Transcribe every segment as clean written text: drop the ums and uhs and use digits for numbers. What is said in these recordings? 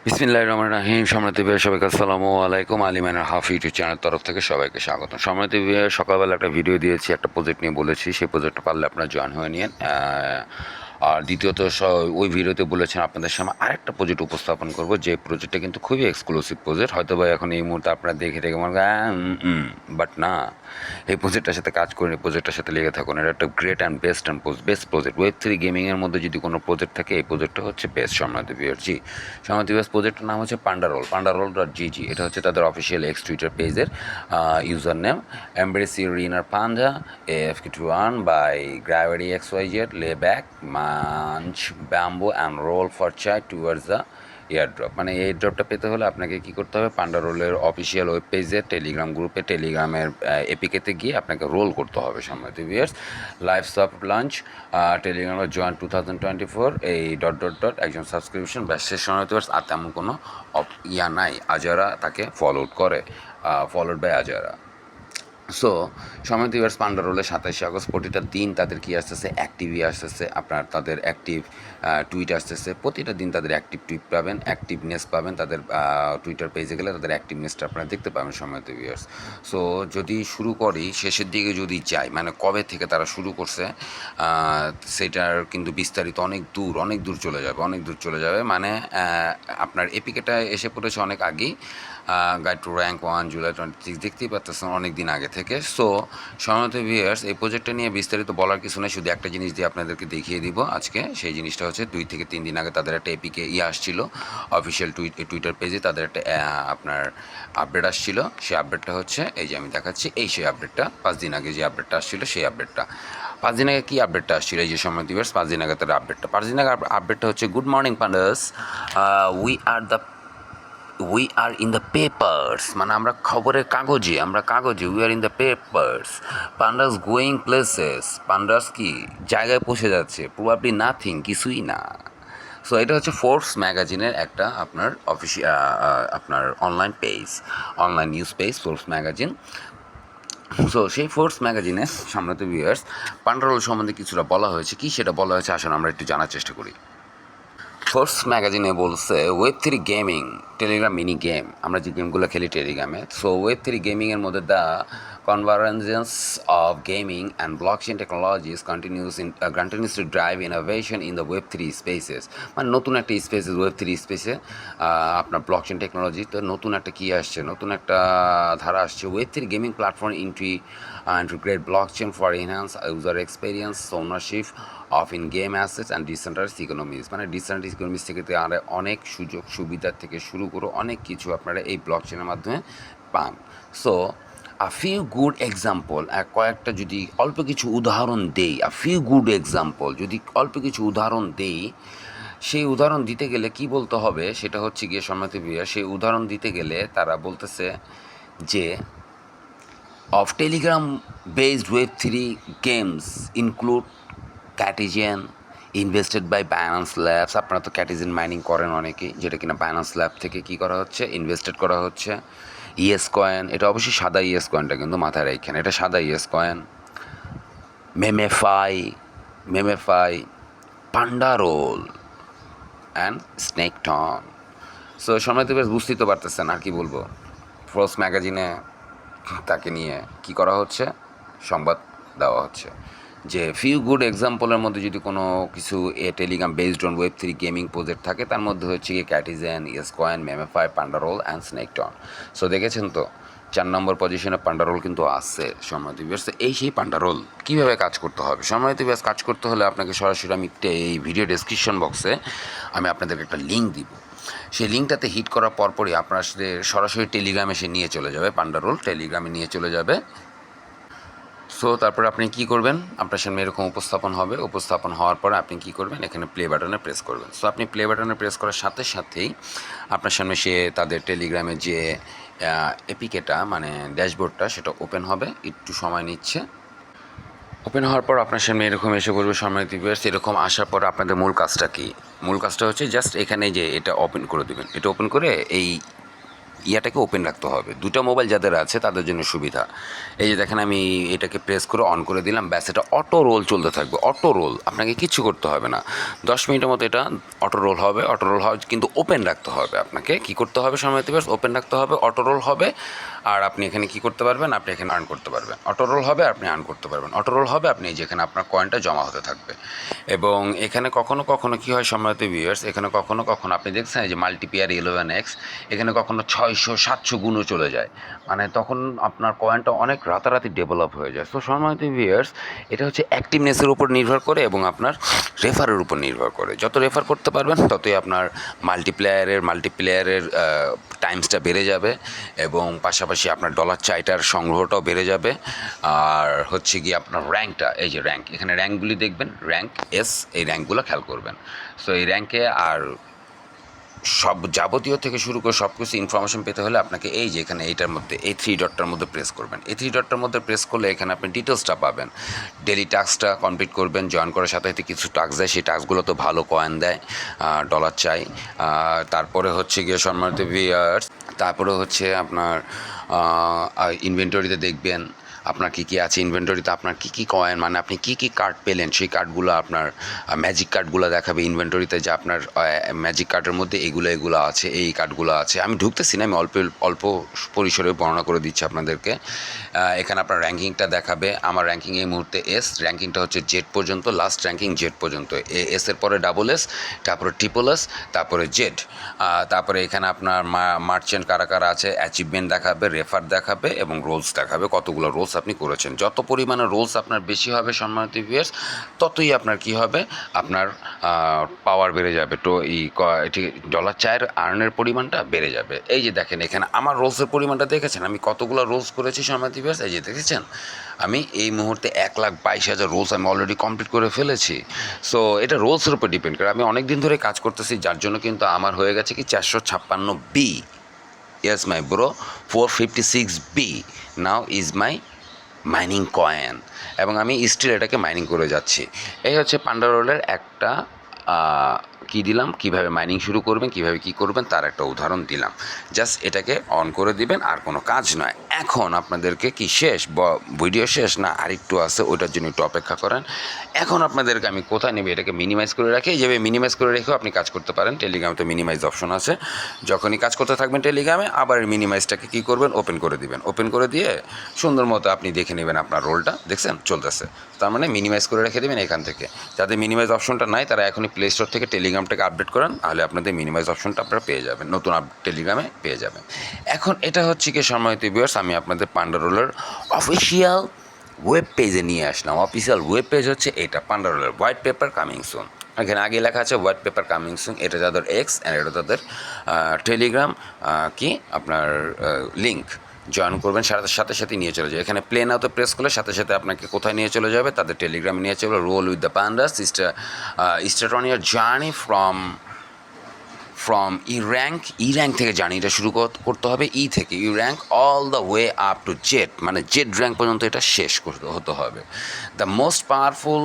বিসমিল্লাহির রহমানির রহিম। সম্মানিত ভিউয়ার সবাইকে আসসালামু আলাইকুম। আলিমানের হাফ ইউটিউব চ্যানেল তরফ থেকে সবাইকে স্বাগত। সম্মানিত ভিউয়ার, সকালবেলা একটা ভিডিও দিয়েছি, একটা প্রজেক্ট নিয়ে বলেছি, সেই প্রজেক্টটা পারলে আপনারা জয়েন হয়ে নিন। আর দ্বিতীয়ত ওই ভিডিওতে বলেছেন আপনাদের সামনে আরেকটা প্রজেক্ট উপস্থাপন করব, যে প্রজেক্টটা কিন্তু খুবই এক্সক্লুসিভ প্রজেক্ট। হয়তো বা এখন এই মুহূর্তে আপনারা দেখে দেখে মনে করেন বাট না, এই প্রজেক্টটার সাথে কাজ করুন, এই প্রজেক্টটার সাথে লেগে থাকুন। এটা একটা great and best project. Web3 গেমিংয়ের মধ্যে যদি কোনো প্রজেক্ট থাকে, এই প্রজেক্টটা হচ্ছে বেস্ট। সম্মানিত ভিউয়ার, জি, সম্মানিত ভিউয়ার, প্রজেক্টের নাম হচ্ছে pandarol.gg। এটা হচ্ছে তাদের অফিসিয়াল এক্স টুইটার পেজের user name. Embrace your inner panda AFK21 by gravity XYZ, lay back munch bamboo and roll for chai towards the airdrop. মানে এই ড্রপটা পেতে হলে আপনাকে কী করতে হবে, পান্ডারোলের অফিসিয়াল ওয়েব পেজে, টেলিগ্রাম গ্রুপে, টেলিগ্রামের এপিকেতে গিয়ে আপনাকে রোল করতে হবে। সম্মানিত ভিউয়ার্স, লাইভ সফট লঞ্চ টেলিগ্রামের জয়েন 2024 এই ডট একজন সাবস্ক্রিপশন ব্যাস, শেষ। সম্মানিত ভিউয়ার্স, আর তেমন কোনো নাই, আজারা তাকে ফলোড করে, ফলোড বাই আজারা। সো সম্মানিত ভিউয়ার্স, পান্ডারোলে 27 আগস্ট প্রতিটা দিন তাদের কী আসতেছে, অ্যাক্টিভই আসতেছে, আপনার তাদের অ্যাক্টিভ টুইট আসতেছে। প্রতিটা দিন তাদের অ্যাক্টিভ টুইট পাবেন, অ্যাক্টিভনেস পাবেন। তাদের টুইটার পেজে গেলে তাদের অ্যাক্টিভনেসটা আপনারা দেখতে পাবেন। সম্মানিত ভিউয়ার্স, সো যদি শুরু করি, শেষের দিকে যদি যাই, মানে কবে থেকে তারা শুরু করছে সেটার কিন্তু বিস্তারিত অনেক দূর চলে যাবে। মানে আপনার এপিকেটা এসে পড়েছে অনেক আগেই। গাইড টু র্যাঙ্ক 1 জুলাই 26 দেখতেই পাচ্ছেন অনেক দিন আগে থেকে। সো সম্মানিত ভিউয়ার্স, এই প্রজেক্টটা নিয়ে বিস্তারিত বলার কিছু নেই, শুধু একটা জিনিস দিয়ে আপনাদেরকে দেখিয়ে দিব আজকে। সেই জিনিসটা হচ্ছে 2 থেকে 3 দিন আগে তাদের একটা এপিকে আসছিল অফিসিয়াল টুইটার পেজে, তাদের একটা আপনার আপডেট আসছিল। সেই আপডেটটা হচ্ছে এই যে আমি দেখাচ্ছি, সেই আপডেটটা 5 দিন আগে যে আপডেটটা আসছিল, সেই আপডেটটা 5 দিন আগে কী আপডেটটা আসছিল, এই যে সম্মানিত ভিউয়ার্স, 5 দিন আগে তার আপডেটটা, 5 দিন আগে আপডেটটা হচ্ছে, good morning pandas, we are in the papers, মানে আমরা খবরের কাগজে, we are in the papers, pandas going places, pandas কি জায়গায় পৌঁছে যাচ্ছে, প্রবাবলি নাথিং, কিছুই না। সো এটা হচ্ছে ফোর্বস ম্যাগাজিনের একটা আপনার আপনার online news page, Forbes magazine. So সেই ফোর্বস ম্যাগাজিনে সম্মানিত ভিউয়ার্স, পান্ডারোল সম্বন্ধে কিছুটা বলা হয়েছে। কি সেটা বলা হয়েছে, আসলে আমরা একটু জানার চেষ্টা করি। ফোর্বস ম্যাগাজিনে বলছে, Web3 gaming, Telegram mini game, আমরা যে গেমগুলো খেলি টেলিগ্রামে। সো Web3 গেমিংয়ের মধ্যে the convergence of gaming and blockchain technologies continues to drive innovation in the Web3 spaces. মানে নতুন একটা স্পেসে, Web3 স্পেসে আপনার ব্লকচেন টেকনোলজিতে নতুন একটা কী আসছে, নতুন একটা ধারা আসছে। Web3 gaming platform integrate blockchain for enhance user experience, ownership of in-game assets and decentralized economies। মানে ডিসেন্ট্রালাইজড ইকোনমিস থেকে অনেক সুযোগ সুবিধা থেকে শুরু করে অনেক কিছু আপনারা এই ব্লকচেনের মাধ্যমে পান। সো ফিউ গুড এক্সাম্পল, কয়েকটা যদি অল্প কিছু উদাহরণ দেই, সেই উদাহরণ দিতে গেলে কি বলতে হবে, সেটা হচ্ছে গিয়ে সম্মানিত ভিউয়ার, সেই উদাহরণ দিতে গেলে তারা বলতেছে যে of Telegram based Web3 games include Cartesian, invested by Binance Labs। আপনারা তো Cartesian মাইনিং করেন অনেকেই, যেটা কিনা Binance Lab থেকে কী করা হচ্ছে, ইনভেস্টেড করা হচ্ছে। ইএস কয়েন, এটা অবশ্যই সাদা ইএস কয়েনটা কিন্তু মাথায় রাখেন, এটা সাদা ইএস কয়েন। মেমেফাই, পান্ডারোল অ্যান্ড স্নেকটন। সো সম্মানিত বেশ বুঝতেই তো পারতেছেন, আর কি বলবো। ফোর্বস ম্যাগাজিনে তাকে নিয়ে কি করা হচ্ছে, সংবাদ দেওয়া হচ্ছে যে ফিউ গুড এক্সাম্পলের মধ্যে যদি কোনো কিছু Telegram based on Web3 gaming project থাকে, তার মধ্যে হচ্ছে গিয়ে ক্যাটিজেন, ইয়েস কয়েন, মেমেফাই, পান্ডারোল অ্যান্ড স্নেকটন। সো দেখেছেন তো, 4 নম্বর পজিশনে পান্ডারোল কিন্তু আছে। সম্মানিত ভিউয়ার্স, এই সেই পান্ডারোল কীভাবে কাজ করতে হবে। সম্মানিত ভিউয়ার্স, কাজ করতে হলে আপনাকে সরাসরি আমি এই ভিডিও ডেসক্রিপশন বক্সে আমি আপনাদেরকে একটা লিঙ্ক দিব। সেই লিঙ্কটাতে হিট করার পরপরই আপনার সরাসরি টেলিগ্রামে সে নিয়ে চলে যাবে, পান্ডারোল টেলিগ্রামে নিয়ে চলে যাবে। সো তারপরে আপনি কী করবেন, আপনার সামনে এরকম উপস্থাপন হওয়ার পরে আপনি কী করবেন, এখানে প্লে বাটনে প্রেস করবেন। সো আপনি প্লে বাটনে প্রেস করার সাথে সাথেই আপনার সামনে সে তাদের টেলিগ্রামে যে এপিকেটা, মানে ড্যাশবোর্ডটা, সেটা ওপেন হবে। একটু সময় নিচ্ছে। ওপেন হওয়ার পর আপনার সামনে এরকম এসে পড়বে সম্মানিত ভিউয়ার্স। এরকম আসার পর আপনাদের মূল কাজটা কি, মূল কাজটা হচ্ছে জাস্ট এখানে যে এটা ওপেন করে দেবেন। এটা ওপেন করে এই ইয়াটাকে ওপেন রাখতে হবে। দুটো মোবাইল যাদের আছে তাদের জন্য সুবিধা। এই যে দেখেন আমি এটাকে প্রেস করে অন করে দিলাম, ব্যাস এটা অটো রোল চলতে থাকবে। অটো রোল, আপনাকে কিচ্ছু করতে হবে না। 10 মিনিটের মতো এটা অটো রোল হবে। অটো রোল হয় কিন্তু ওপেন রাখতে হবে। আপনাকে কী করতে হবে সময় দিবস, ওপেন রাখতে হবে, অটো রোল হবে। আর আপনি এখানে কী করতে পারবেন, আপনি এখানে আর্ন করতে পারবেন। অটো রোল হবে, আপনি আর্ন করতে পারবেন। অটো রোল হবে, আপনি যেখানে আপনার কয়েনটা জমা হতে থাকবে। এবং এখানে কখনো কখনো কী হয় সম্মানিত ভিউয়ার্স, এখানে কখনো কখনো আপনি দেখছেন যে মাল্টিপ্লেয়ার 11x, এখানে কখনো 600-700 গুণও চলে যায়। মানে তখন আপনার কয়েনটা অনেক রাতারাতি ডেভেলপ হয়ে যায়। সো সম্মানিত ভিউয়ার্স, এটা হচ্ছে অ্যাক্টিভনেসের উপর নির্ভর করে এবং আপনার রেফারের উপর নির্ভর করে। যত রেফার করতে পারবেন ততই আপনার মাল্টিপ্লেয়ারের টাইমসটা বেড়ে যাবে এবং পাশাপাশি আপনার ডলার চাইটার সংগ্রহটাও বেড়ে যাবে। আর হচ্ছে গিয়ে আপনার র্যাঙ্কটা, এই যে র্যাঙ্ক, এখানে র্যাঙ্কগুলি দেখবেন, র্যাঙ্ক এস, এই র্যাঙ্কগুলো খেয়াল করবেন। সো এই র্যাঙ্কে আর সব যাবতীয় থেকে শুরু করে সব কিছু ইনফরমেশন পেতে হলে আপনাকে এই যে এখানে এইটার মধ্যে এই 3 ডটটার মধ্যে প্রেস করবেন। এই 3 ডটটার মধ্যে প্রেস করলে এখানে আপনি ডিটেলসটা পাবেন। ডেলি টাস্কটা কমপ্লিট করবেন, জয়েন করার সাথে সাথে কিছু টাস্ক দেয়, সেই টাস্কগুলো তো ভালো কয়েন দেয়, ডলার চাই। তারপরে হচ্ছে গিয়ে সম্মানিত ভিউয়ার্স, তারপরে হচ্ছে আপনার ইনভেন্টরিতে দেখবেন আপনার কী কী আছে। ইনভেন্টরিতে আপনার কী কী কয়েন, মানে আপনি কী কী কার্ড পেলেন সেই কার্ডগুলো আপনার ম্যাজিক কার্ডগুলো দেখাবে ইনভেন্টরিতে, যে আপনার ম্যাজিক কার্ডের মধ্যে এগুলো আছে, এই কার্ডগুলো আছে। আমি ঢুকতেছি না, আমি অল্প পরিসরে বর্ণনা করে দিচ্ছি আপনাদেরকে। এখানে আপনার র্যাঙ্কিংটা দেখাবে। আমার র্যাঙ্কিং এই মুহূর্তে এস, র্যাঙ্কিংটা হচ্ছে জেড পর্যন্ত, লাস্ট র্যাঙ্কিং জেড পর্যন্ত। এসের পরে ডাবল এস, তারপরে ট্রিপল এস, তারপরে জেড। তারপরে এখানে আপনার মার্চেন্ট কারা কারা আছে, অ্যাচিভমেন্ট দেখাবে, রেফার দেখাবে এবং রোলস দেখাবে, কতগুলো রোলস আপনি করেছেন। যত পরিমাণে রোলস আপনার বেশি হবে সম্মানিত ভিউয়ার্স, ততই আপনার কি হবে, আপনার পাওয়ার বেড়ে যাবে। তো এটি ডলার চায়ের আর্নের পরিমাণটা বেড়ে যাবে। এই যে দেখেন এখানে আমার রোলসের পরিমাণটা দেখেছেন, আমি কতগুলো রোলস করেছি সম্মানিত ভিউয়ার্স, এই যে দেখেছেন আমি এই মুহূর্তে 1,22,000 রোলস আমি অলরেডি কমপ্লিট করে ফেলেছি। সো এটা রোলসের উপর ডিপেন্ড করে। আমি অনেক দিন ধরে কাজ করতেছি, যার জন্য কিন্তু আমার হয়ে গেছে কি 456B। Yes my bro, 456B now is my mining coin, এবং আমি স্টিল এটাকে মাইনিং করে যাচ্ছি। এই হচ্ছে পান্ডা রোলের একটা কী দিলাম, কীভাবে মাইনিং শুরু করবেন, কীভাবে কী করবেন তার একটা উদাহরণ দিলাম। জাস্ট এটাকে অন করে দিবেন, আর কোনো কাজ নয়। এখন আপনাদেরকে কি শেষ, ভিডিও শেষ না আরেকটু আছে, ওইটার জন্য একটু অপেক্ষা করেন। এখন আপনাদেরকে আমি কোথায় নেবে, এটাকে মিনিমাইজ করে রাখি। যেভাবে মিনিমাইজ করে রেখেও আপনি কাজ করতে পারেন। টেলিগ্রামে তো মিনিমাইজ অপশন আছে। যখনই কাজ করতে থাকবেন টেলিগ্রামে, আবার মিনিমাইজটাকে কী করবেন, ওপেন করে দিবেন। ওপেন করে দিয়ে সুন্দর মতো আপনি দেখে নেবেন আপনার রোলটা, দেখছেন চলতেছে। তার মানে মিনিমাইজ করে রেখে দেবেন এখান থেকে। যাদের মিনিমাইজ অপশনটা নাই তারা এখনই প্লে স্টোর থেকে টেলিগ্রামটাকে আপডেট করেন, তাহলে আপনাদের মিনিমাইজ অপশনটা আপনারা পেয়ে যাবেন, নতুন টেলিগ্রামে পেয়ে যাবেন। এখন এটা হচ্ছে কি সম্মানিত ভিউয়ার্স, আমি আপনাদের পান্ডা রোলের অফিসিয়াল ওয়েব পেজে নিয়ে আসলাম। অফিসিয়াল ওয়েব পেজ হচ্ছে এটা, পান্ডা রোলের হোয়াইট পেপার কামিং সুন। এখানে আগে লেখা আছে হোয়াইট পেপার কামিং সুন, এটা তাদের এক্স, অ্যান্ড এটা তাদের টেলিগ্রাম কি আপনার লিঙ্ক। জয়েন করবেন, সাথে সাথে নিয়ে চলে যাবে। এখানে প্লে নাওতে প্রেস করলে সাথে সাথে আপনাকে কোথায় নিয়ে চলে যাবে, তাদের টেলিগ্রামে নিয়ে চলে। Roll with the pandas, start on your journey from E rank থেকে জার্নিটা শুরু করতে হবে। থেকে E rank all the way up to Z, মানে জেড র্যাঙ্ক পর্যন্ত এটা শেষ হতে হবে। The most powerful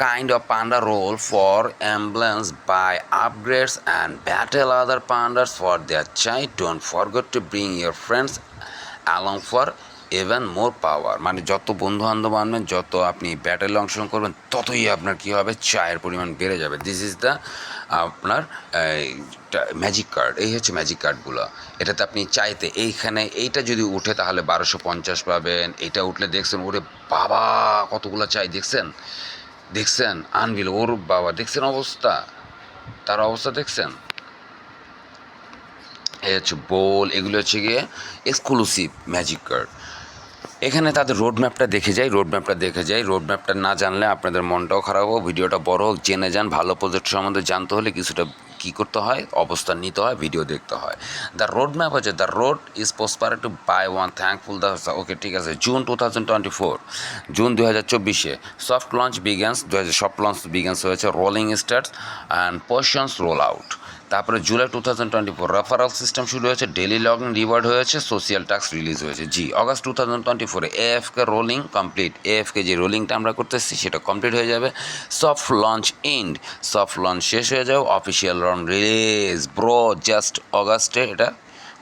kind of panda roll for ambulance buy upgrades and battle other pandas for their চাই। Don't forget to bring your friends along for even more power. মানে যত বন্ধু বান্ধব আনবেন, যত আপনি ব্যাটেলে অংশগ্রহণ করবেন, ততই আপনার কী হবে, চায়ের পরিমাণ বেড়ে যাবে। দিস ইজ দ্য আপনার ম্যাজিক কার্ড। এই হচ্ছে ম্যাজিক কার্ডগুলো। এটাতে আপনি চাইতে এইখানে এইটা যদি উঠে তাহলে 1250 পাবেন। এটা উঠলে দেখছেন ওরে বাবা কতগুলো চাই, দেখছেন আনবিল, ওর বাবা দেখছেন অবস্থা, তার অবস্থা দেখছেন। এই হচ্ছে বোল, এগুলো হচ্ছে গিয়ে এক্সক্লুসিভ ম্যাজিক কার্ড। এখানে তাদের রোড ম্যাপটা দেখে যাই। রোড ম্যাপটা না জানলে আপনাদের মনটাও খারাপ হোক, ভিডিওটা বড় হোক, জেনে যান। ভালো প্রজেক্ট সম্বন্ধে জানতে হলে কিছুটা কী করতে হয়, অবস্থান নিতে হয়, ভিডিও দেখতে হয়। দ্য রোড ম্যাপ হচ্ছে the road is prospered to buy one thankful the, okay ঠিক আছে। June 2024, June 2024 soft launch begins, soft launch begins হয়েছে। Rolling starts and portions roll out. তারপরে জুলাই 2024 রেফারাল সিস্টেম শুরু হয়েছে, daily log in reward হয়েছে, social task release হয়েছে। August 2024 AFK rolling complete. AFK যে রোলিংটা আমরা করতেছি সেটা কমপ্লিট হয়ে যাবে। Soft launch and, soft launch শেষ হয়ে যাবে। Official launch release bro just অগাস্টে এটা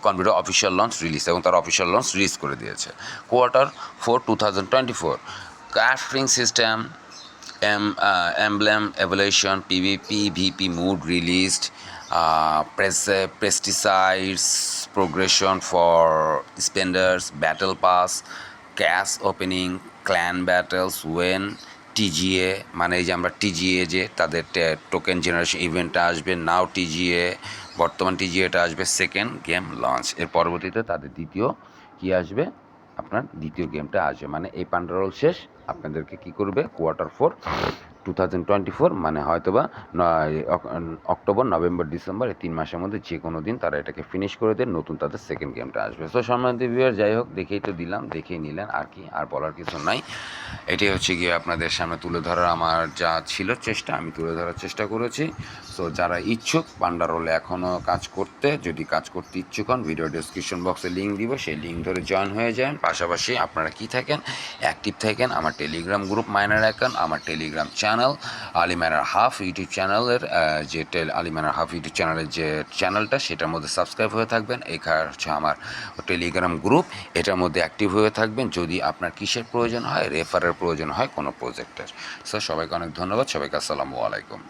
কম্পিউটার অফিসিয়াল লঞ্চ রিলিজ এবং তার অফিসিয়াল লঞ্চ রিলিজ করে দিয়েছে। Q4 2024 ক্যাশফ্রিং system emblem evolution PvP mood released, pesticides progression for spenders, battle pass, cash opening, clan battles when TGA মানে এই যে আমরা TGA যে তাদের টোকেন জেনারেশন ইভেন্টটা আসবে, নাও TGA বর্তমান TGAটা আসবে সেকেন্ড গেম লঞ্চ। এর পরবর্তীতে তাদের দ্বিতীয় কী আসবে, আপনার দ্বিতীয় গেমটা আসবে। মানে এই পান্ডারোল শেষ, আপনাদেরকে কী করবে Q4 2024 মানে হয়তোবা অক্টোবর, নভেম্বর, ডিসেম্বর এই 3 মাসের মধ্যে যে কোনো দিন তারা এটাকে ফিনিশ করে দেন, নতুন তাদের সেকেন্ড গেমটা আসবে। সো সম্মানিত ভিউয়ার, যাই হোক দেখেই তো দিলাম, দেখেই নিলেন, আর কি আর বলার কিছু নাই। এটাই হচ্ছে গিয়ে আপনাদের সামনে তুলে ধরার আমার যা ছিল চেষ্টা, আমি তুলে ধরার চেষ্টা করেছি। সো যারা ইচ্ছুক পান্ডারোলে এখনও কাজ করতে, যদি কাজ করতে ইচ্ছুক হন, ভিডিও ডেসক্রিপশন বক্সে লিঙ্ক দিব, সেই লিঙ্ক ধরে জয়েন হয়ে যান। পাশাপাশি আপনারা কি থাকেন, অ্যাক্টিভ থাকেন আমার টেলিগ্রাম গ্রুপ মাইনার অ্যাকাউন্ট, আমার Telegram channel Ali minor half YouTube চ্যানেলের যে আলী মাইনার হাফ ইউটিউব চ্যানেলের যে চ্যানেলটা, সেটার মধ্যে সাবস্ক্রাইব হয়ে থাকবেন। এখানে হচ্ছে আমার টেলিগ্রাম গ্রুপ, এটার মধ্যে অ্যাক্টিভ হয়ে থাকবেন যদি আপনার কিসের প্রয়োজন হয়, রেফারের প্রয়োজন হয় কোনো প্রজেক্টের। সো সবাইকে অনেক ধন্যবাদ, সবাইকে আসসালামু আলাইকুম।